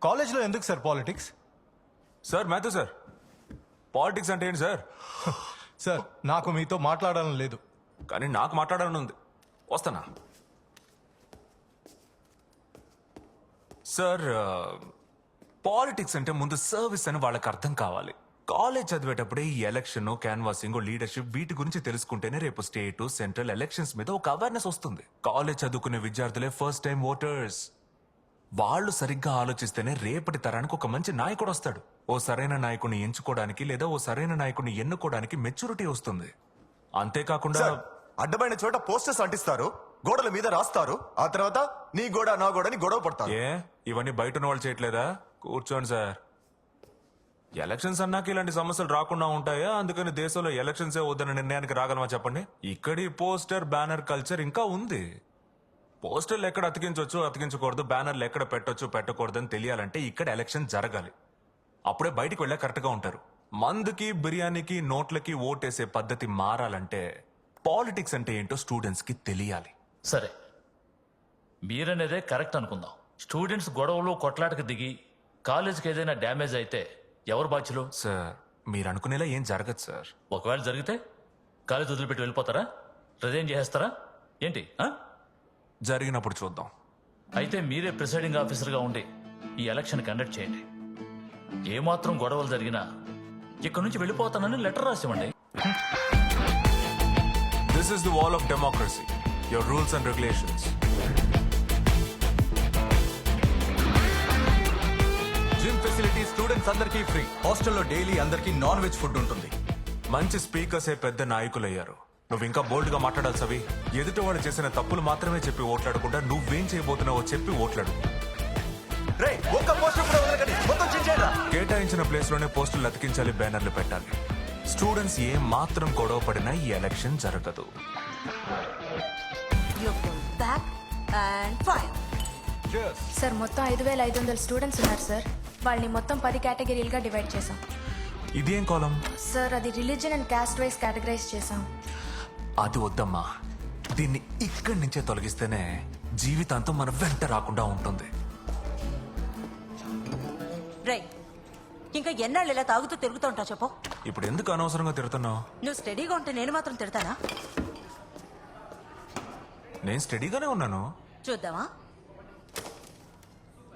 కాలేజ్లో ఎందుకు sir politics? Sir మాతో సార్, పాలిటిక్స్ అంటే ఏంటి సార్? సార్ నాకు మీతో మాట్లాడాలని లేదు. కానీ నాకు మాట్లాడాలని ఉంది, వస్తానా? సార్, పాలిటిక్స్ అంటే ముందు సర్వీస్ అని వాళ్ళకి అర్థం కావాలి. కాలేజ్ చదివేటప్పుడే ఈ ఎలక్షన్, క్యాన్వాసింగ్, లీడర్షిప్ వీటి గురించి తెలుసుకుంటేనే రేపు స్టేట్, సెంట్రల్ ఎలక్షన్స్ మీద ఒక అవేర్నెస్ వస్తుంది. కాలేజ్ చదువుకునే విద్యార్థులే ఫస్ట్ టైం ఓటర్స్. వాళ్ళు సరిగ్గా ఆలోచిస్తేనే రేపటి తరానికి ఒక మంచి నాయకుడు వస్తాడు. ఓ సరైన నాయకుడిని ఎంచుకోవడానికి లేదా ఓ సరైన నాయకుడిని ఎన్నుకోవడానికి మెచ్యూరిటీ వస్తుంది. అంతేకాకుండా అడ్డమైన చోట పోస్టర్స్ అంటిస్తారు, గోడల మీద రాస్తారు, ఆ తర్వాత నీ గోడ నా గోడని గొడవ పడతారు. ఏ ఇవన్నీ బయట ఉన్న వాళ్ళు చేయట్లేదా? కూర్చోండి సార్. ఎలక్షన్స్ అన్నాక ఇలాంటి సమస్యలు రాకుండా ఉంటాయా? అందుకని దేశంలో ఎలక్షన్సే వద్దన్న నిర్ణయానికి రాగలమా చెప్పండి? ఇక్కడి పోస్టర్ బ్యానర్ కల్చర్ ఇంకా ఉంది. పోస్టర్లు ఎక్కడ అతికించవచ్చు, అతికించకూడదు, బ్యానర్లు ఎక్కడ పెట్టొచ్చు, పెట్టకూడదు అని తెలియాలంటే ఇక్కడ ఎలక్షన్ జరగాలి. అప్పుడే బయటికి వెళ్ళా కరెక్ట్గా ఉంటారు. మందుకి, బిర్యానీకి, నోట్లకి ఓటేసే పద్ధతి మారాలంటే పాలిటిక్స్ అంటే ఏంటో స్టూడెంట్స్ కి తెలియాలి. సరే, మీరనేదే కరెక్ట్ అనుకుందాం. స్టూడెంట్స్ గొడవలు కొట్లాటకు దిగి కాలేజీకి ఏదైనా డ్యామేజ్ అయితే ఎవరు బాధ్యులు? సార్, మీరు అనుకునేలా ఏం జరగదు సార్. ఒకవేళ జరిగితే కాలేజ్ వదిలిపెట్టి వెళ్ళిపోతారా? రిజైన్ చేసేస్తారా ఏంటి? జరిగినప్పుడు చూద్దాం. అయితే మీరే ప్రిసైడింగ్ ఆఫీసర్గా ఉండి ఈ ఎలక్షన్ కండక్ట్ చేయండి. ఏమాత్రం గొడవలు జరిగినా ఇక్కడ నుంచి వెళ్ళిపోతానని లెటర్ రాసివ్వండి. This is the wall of democracy. Your rules and regulations. Gym facility students అందరికీ ఫ్రీ. హాస్టల్లో డైలీ అందరికీ నాన్ వెజ్ ఫుడ్ ఉంటుంది. మంచి స్పీకర్సే పెద్ద నాయకులయ్యారు. నువ్వు ఇంకా బోల్డ్ గా మాట్లాడాలి సవి. ఎదుటి వాళ్ళు చేసిన తప్పులు మాత్రమే చెప్పి ఓట్లాడకుండా నువ్వేం చేయబోతున్నావో చెప్పి ఓట్లాడు. కేటాయించిన ప్లేస్ లోనే పోస్టులు అతికించాలి, బ్యానర్లు పెట్టాలి. స్టూడెంట్స్ ఏ మాత్రం గొడవ పడినా ఈ ఎలక్షన్ జరగదు. సార్ మొత్తం 5,500 స్టూడెంట్స్ ఉన్నారు సార్. వాళ్ళని మొత్తం 10 కేటగిరీలుగా డివైడ్ చేసాం. ఇదేం కాలం? సార్ అది religion and caste wise categorise చేసాం. అది వద్దమ్మా. దీన్ని ఇక్కడి నుంచే తొలగిస్తేనే జీవితాంతం మన వెంట రాకుండా ఉంటుంది. ఇంకా ఎన్నాళ్ళు ఇలా తాగుతూ తిరుగుతూ ఉంటావు చెప్పు. ఇప్పుడు ఎందుకు అనవసరంగా తిడుతున్నావు? నువ్వు స్టడీగా ఉంటే నేను మాత్రం తిడతానా? నేను స్టడీగానే ఉన్నాను. చూద్దామా?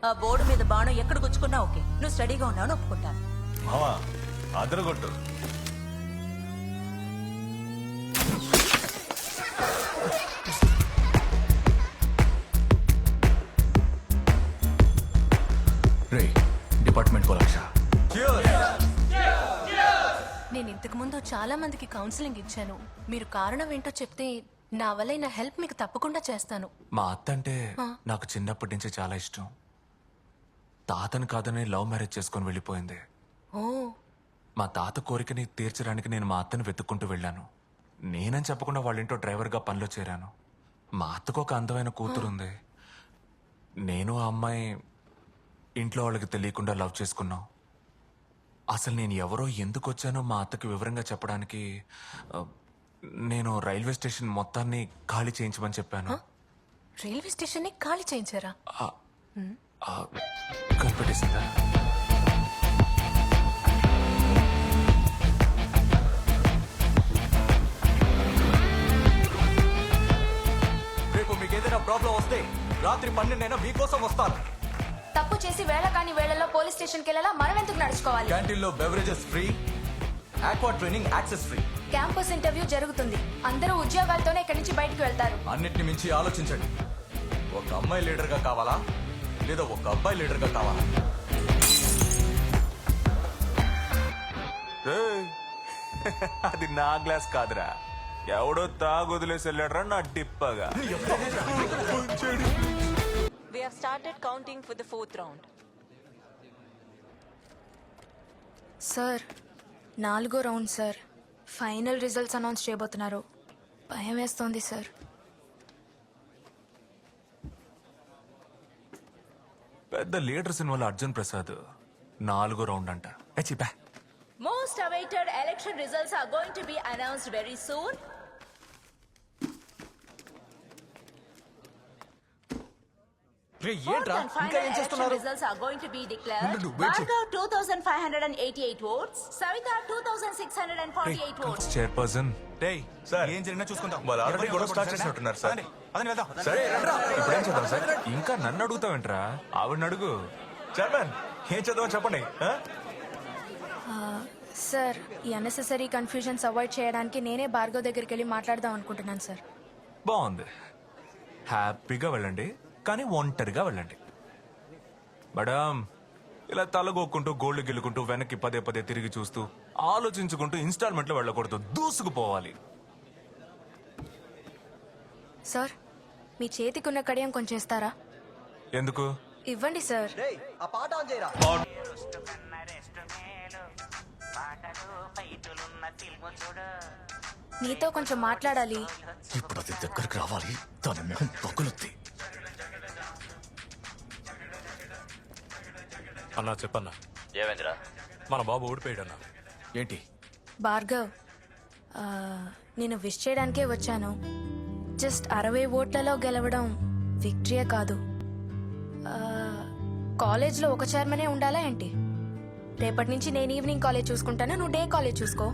ఆ బోర్డు మీద బాణం ఎక్కడ గుచ్చుకున్నా ఓకే, నువ్వు స్టడీగా ఉన్నావు ఒప్పుకుంటాను. మావా అదరగొట్టు. డిపార్ట్మెంట్ కోలాక్ష. నేను ఇంతకు ముందు చాలా మందికి కౌన్సిలింగ్ ఇచ్చాను. మీరు కారణం ఏంటో చెప్తే నా వల్ల నా హెల్ప్ మీకు తప్పకుండా చేస్తాను. మా అత్త అంటే నాకు చిన్నప్పటి నుంచి చాలా ఇష్టం. తాతను కాదని లవ్ మ్యారేజ్ చేసుకుని వెళ్ళిపోయింది. ఓ, మా తాత కోరికని తీర్చడానికి నేను మా అత్తను వెతుక్కుంటూ వెళ్ళాను. నేనని చెప్పకుండా వాళ్ళ ఇంట్లో డ్రైవర్గా పనిలో చేరాను. మా అత్తకు ఒక అందమైన కూతురుంది. నేను ఆ అమ్మాయి ఇంట్లో వాళ్ళకి తెలియకుండా లవ్ చేసుకున్నాం. అసలు నేను ఎవరో ఎందుకు వచ్చానో మా అత్తకి వివరంగా చెప్పడానికి నేను రైల్వే స్టేషన్ మొత్తాన్ని ఖాళీ చేయించమని చెప్పాను. రైల్వే స్టేషన్ ని ఖాళీ చేయించారా? కనిపెట్టేసిందా? రేపు మీకు ఏదైనా ప్రాబ్లం వస్తే రాత్రి 12 మీకోసం వస్తాను. తప్పు చేసి వేళ కాని వేళల్లో పోలీస్ స్టేషన్కి వెళ్ళాలా? మనం ఎందుకు నడుచుకోవాలి? క్యాంటీన్లో beverages free, aqua training access free. Campus interview జరుగుతుంది. అందరూ ఉద్యోగాలతోనే ఇక్కడి నుంచి బయటకు వెళ్తారు. అన్నిటిని మించి ఆలోచించండి. ఒక అమ్మాయి లీడర్ గా కావాలా లేదా ఒక అబ్బాయి లీడర్ గా కావాలా? అది నా గ్లాస్ కాదురా, ఎవడో తాగొదిలేసి వెళ్ళాడరా నా డిప్పగా. We have started counting for the 4th round. Sir 4వ round sir. Final results announce చేయబోతున్నారు. భయం వేస్తోంది సార్. పెద్ద లీడర్ సినిమాలో అర్జున్ ప్రసాద్ 4వ రౌండ్ అంట. చిపా. Most awaited election results are going to be announced very soon. Fourth and final election results are going to be declared. Bhargav 2,588 votes, Savita 2,648 votes. Chairperson డేయ్ sir ఏం జరిగినా చూసుకుందాం వాళ్ళు already గొడవ స్టార్ట్ చేసినట్టున్నారు సార్ అదని వెళ్దాం సరే ఇప్పుడేం చదవం సార్ ఇంకా నన్ను అడుగుతావేంట్రా ఆవిడని అడుగు చైర్మన్ ఏం చదవని చెప్పండి ఆ? సార్ ఈ అన్నెసెసరీ కన్ఫ్యూజన్స్ అవాయిడ్ చేయడానికి నేనే భార్గవ్ దగ్గరికి వెళ్ళి మాట్లాడదాం అనుకుంటున్నాను సార్. బాగుంది హ్యాపీగా వెళ్ళండి కానీ ఒంటరిగా వెళ్ళండి మేడం ఇలా తలగొక్కుంటూ గోల్డ్ గెలుకుంటూ వెనక్కి పదే పదే తిరిగి చూస్తూ ఆలోచించుకుంటూ ఇన్స్టాల్మెంట్లో వెళ్ళకూడదు దూసుకుపోవాలి. సార్ మీ చేతికున్న కడియం కొంచెం ఇస్తారా? ఎందుకు ఇవ్వండి సార్. నీతో కొంచెం మాట్లాడాలి. ఇప్పుడు అది దగ్గరికి రావాలి, దాని మొహం పగులుద్ది. అన్నా చెప్పన్నా, ఏమైందిరా? మన బాబు ఓడిపోయాడన్నా. ఏంటి భార్గవ్ నేను విష్ చేయడానికే వచ్చాను. జస్ట్ 60 ఓట్లలో గెలవడం విక్టరీయే కాదు. కాలేజ్లో ఒక చైర్మనే ఉండాలా ఏంటి? రేపటి నుంచి నేను ఈవినింగ్ కాలేజ్ చూసుకుంటాను, నువ్వు డే కాలేజ్ చూసుకో.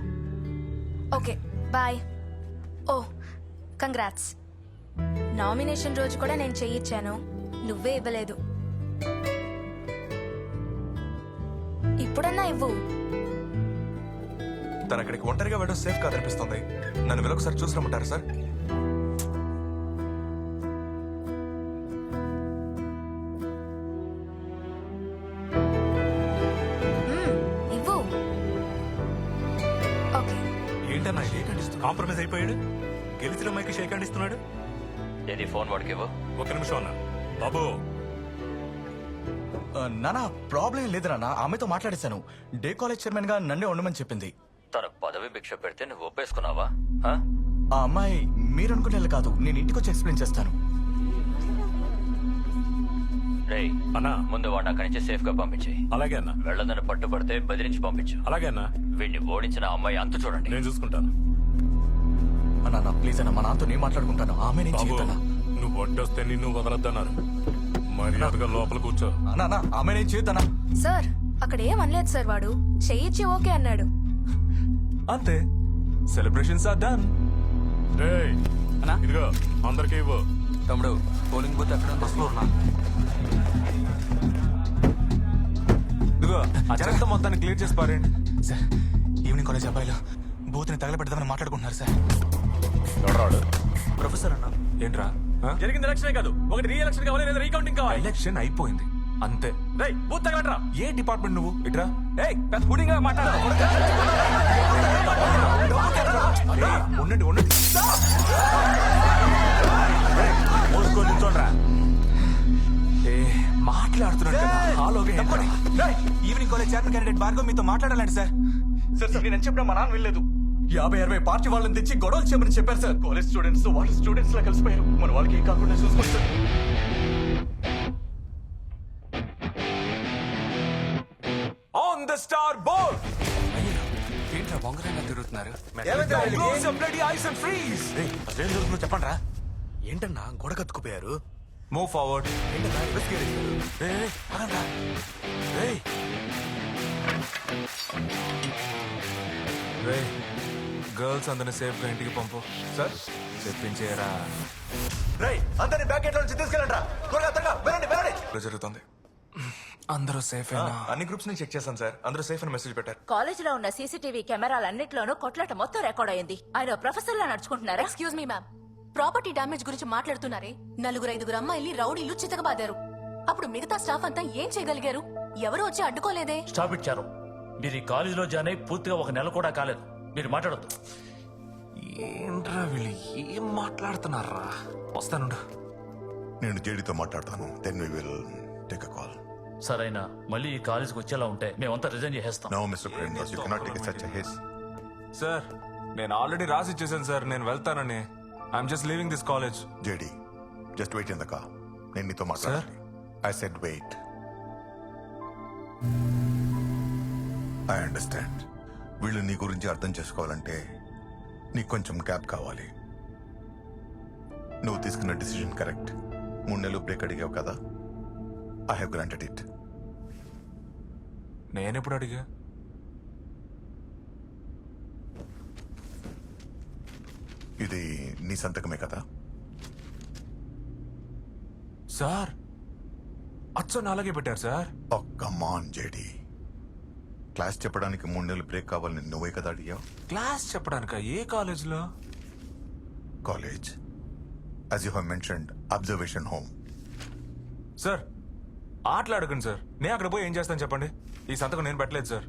Okay bye. Oh congrats. Nomination రోజు కూడా నేను చెయ్యిచ్చాను, నువ్వే ఇవ్వలేదు. ఇప్పుడన్నా ఇవ్వు. తను అక్కడికి ఒంటరిగా వెళ్ళడం సేఫ్ కాదనిపిస్తుంది. నన్ను వెళ్ళొకసారి చూసి రమ్మంటారా సార్? ఇవ్వు. ఓకే. ఏంటన్నా కాంప్రమైజ్ అయిపోయాడు? గెలిచిన మైకి షేక్ హ్యాండ్ ఇస్తున్నాడు. ఏది ఫోన్ వాడికి ఇవ్వు. ఒక నిమిషం అన్నా. బాబు నానా ప్రాబ్లం లేదు నాన్న, ఆమెతో మాట్లాడేశాను. డే కాలేజ్ చైర్మన్ గా నన్నే ఉండమని చెప్పింది. తన పదవి భిక్ష పెడితే నువ్వు ఒప్పేసుకున్నావా? ఆ అమ్మాయి మీరు అనుకునేలా కాదు, నేను ఇంటికి వచ్చి ఎక్స్ప్లెయిన్ చేస్తాను. రేయ్ అన్నా ముందు వాడిని అక్కడి నుంచి సేఫ్ గా పంపించి, అలాగే అన్నా. వెళ్ళదని పట్టుబడితే బెదిరించి పంపించు. అలాగే అన్నా, వీడిని ఓడించిన అమ్మాయి అంతు చూడండి. నేను చూసుకుంటాను. అన్నా ప్లీజ్ అన్న, మా నాన్నతో నేను మాట్లాడుకుంటాను. ఆమె నేను బాబు చేయొద్దన్నా. నువ్వు వడ్డొస్తే నిన్ను వదలద్దన్నారు. మర్యాదగా లోపల కూర్చో. అన్నా ఆమె నేను చేయొద్దన్నా. సార్ అక్కడ ఏం అనలేదు సార్, వాడు చెయ్యిచ్చి ఓకే అన్నాడు. అంతే సెలబ్రేషన్స్ ఆర్ డన్. రేయ్ ఇదిగో అందరికీ ఇవ్వు. తమ్ముడు పోలింగ్ బూత్ ఎక్కడ ఉంది? ఇదిగో ఆ చెత్త మొత్తాన్ని క్లియర్ చేసి పారేయండి. సార్ ఈవినింగ్ కాలేజ్ అబ్బాయిలు బూత్ని తగలబెడదామని మాట్లాడుకుంటున్నారు సార్. ఎవరాడు? ప్రొఫెసర్ అన్నా. ఏంట్రా జరిగింది ఎలక్షన్ కాదు, ఒకటి రీ ఎలక్షన్ కావాలి లేదా రీకౌంటింగ్ కావాలి. ఎలక్షన్ అయిపోయింది అంతే. రేయ్ బూత్ తగలట్రా. ఏ డిపార్ట్మెంట్ నువ్వు? ఇట్రా. ఏయ్ పెద్ద పుడింగ్ గా మాట్లాడు. ఉండండి ఉండండి. మోసుకొని నిల్చోండ్రా. ఏ మాట్లాడుతున్నాడు కదా, హాలోగా ఏంట్రా? Evening college chairman candidate Bhargav మీతో మాట్లాడాలండి సార్. సార్ నేను చెప్పిన మా నాన్న వెళ్ళలేదు. 50-60 పార్టీ వాళ్ళని తెచ్చి గొడవలు చేయమని చెప్పారు సార్. కాలేజ్ స్టూడెంట్స్ వాళ్ళ స్టూడెంట్స్ లా కలిసిపోయారు. మన వాళ్ళకి ఏం కాకుండా చూసుకోండి sir. On the star board. ఏంట్రా బొంగరంగా తిరుగుతున్నారు? Close your bloody eyes and freeze. అసలు ఏం జరుగుతుందో చెప్పండి రా. ఏంటన్నా గొడవ కత్తుకుపోయారు? Move forward. ఏంటన్నా ఇన్వెస్టిగేట్ గర్ల్స్ అందరిని సేఫ్ గా ఇంటికి పంపు. సార్ చెప్పించేరా. రేయ్ అందరిని బ్యాక్ గేట్ నుంచి తీసుకెళ్ళండి రా. త్వరగా వెళ్ళండి. ఇలా జరుగుతుంది. అందరూ సేఫ్ అన్ని గ్రూప్స్ ని చెక్ చేశాను సార్, అందరూ సేఫ్ అని మెసేజ్ పెట్టారు. కాలేజ్ లో ఉన్న సీసీటీవీ కెమెరాలన్నిట్లోనూ కొట్లాట మొత్తం రికార్డ్ అయింది. ఆయన ప్రొఫెసర్ లా నడుచుకుంటున్నారా? Excuse me ma'am, property damage గురించి మాట్లాడుతున్నారే. 4-5 అమ్మాయిల్ని రౌడీలు చితకబాదారు. అప్పుడు మిగతా స్టాఫ్ అంతా ఏం చేయగలిగారు? ఎవరు వచ్చి అడ్డుకోలేదే. స్టాప్ ఇచ్చారు. మీరు ఈ కాలేజీలో జాయిన్ అయి పూర్తిగా 1 నెల కూడా కాలేదు. మీరు మాట్లాడొద్దు. ఏంట్రా వీళ్ళు ఏం మాట్లాడుతున్నారా? వస్తానుండు. నేను జేడీతో మాట్లాడతాను. Then we will take a call. సరైన మళ్ళీ ఈ కాలేజీకి వచ్చేలా ఉంటే మేమంతా రిజైన్ చేసేస్తాం. No mister Premdas, you cannot take such a his. Sir నేను ఆల్రెడీ రాసి ఇచ్చేసాను సార్, నేను వెళ్తానని. I'm just leaving this college. JD just wait in the car. నేను నీతో మాట్లాడాలి. I said wait. I understand. వీళ్ళు నీ గురించి అర్థం చేసుకోవాలంటే నీకు కొంచెం గ్యాప్ కావాలి. నువ్వు తీసుకున్న డిసిజన్ కరెక్ట్. 3 నెలలు బ్రేక్ అడిగావు కదా, ఐ హావ్ గ్రాంటెడ్ ఇట్. నేనెప్పుడు అడిగా? ఇది నీ సంతకమే కదా? సార్ అచ్చ అలాగే పెట్టారు సార్. కమాన్ జేడి, క్లాస్ చెప్పడానికి 3 నెలలు బ్రేక్ కావాలని నువ్వే కదా అడిగావు? క్లాస్ చెప్పడానిక? ఏ కాలేజ్లో? College, as you have mentioned, observation home. Sir ఆటలు అడగండి సార్, నేను అక్కడ పోయి ఏం చేస్తాను చెప్పండి. ఈ సంతకం నేను పెట్టలేదు సార్.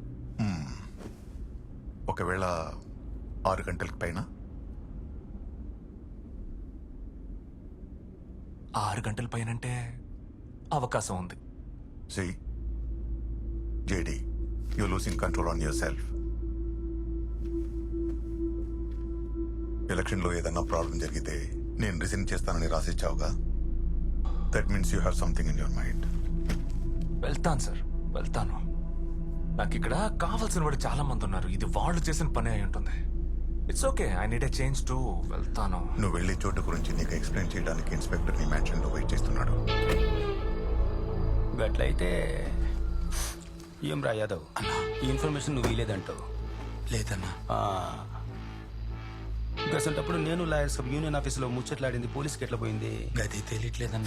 ఒకవేళ 6 గంటలకు పైన 6 గంటల పైనంటే అవకాశం ఉంది. See, JD, you're losing control on yourself. ఎలక్షన్లో ఏదన్నా ప్రాబ్లం జరిగితే నేను రిజైన్ చేస్తానని రాసిచ్చావుగా. That means you have something in your mind. వెళ్తాను సార్, వెళ్తాను. నాకు ఇక్కడ కావాల్సిన వాడు చాలా మంది ఉన్నారు. ఇది వాళ్ళు చేసిన పని అయి ఉంటుంది. It's okay, I need a change to. వెళ్తాను. నువ్వు వెళ్ళే చోటు గురించి నీకు ఎక్స్ప్లెయిన్ చేయడానికి ఇన్స్పెక్టర్ నీ మ్యాన్షన్లో వెయిట్ చేస్తున్నాడు. గట్లయితే ఏం రా యాదవ్, ఈ ఇన్ఫర్మేషన్ నువ్వు ఇలేదంటావు. లేదన్నా. గసంటప్పుడు నేను లాయర్స్ యూనియన్ ఆఫీసులో ముచ్చట్లాడింది పోలీస్కి ఎట్లా పోయింది? గది తెలియట్లేదన్నా.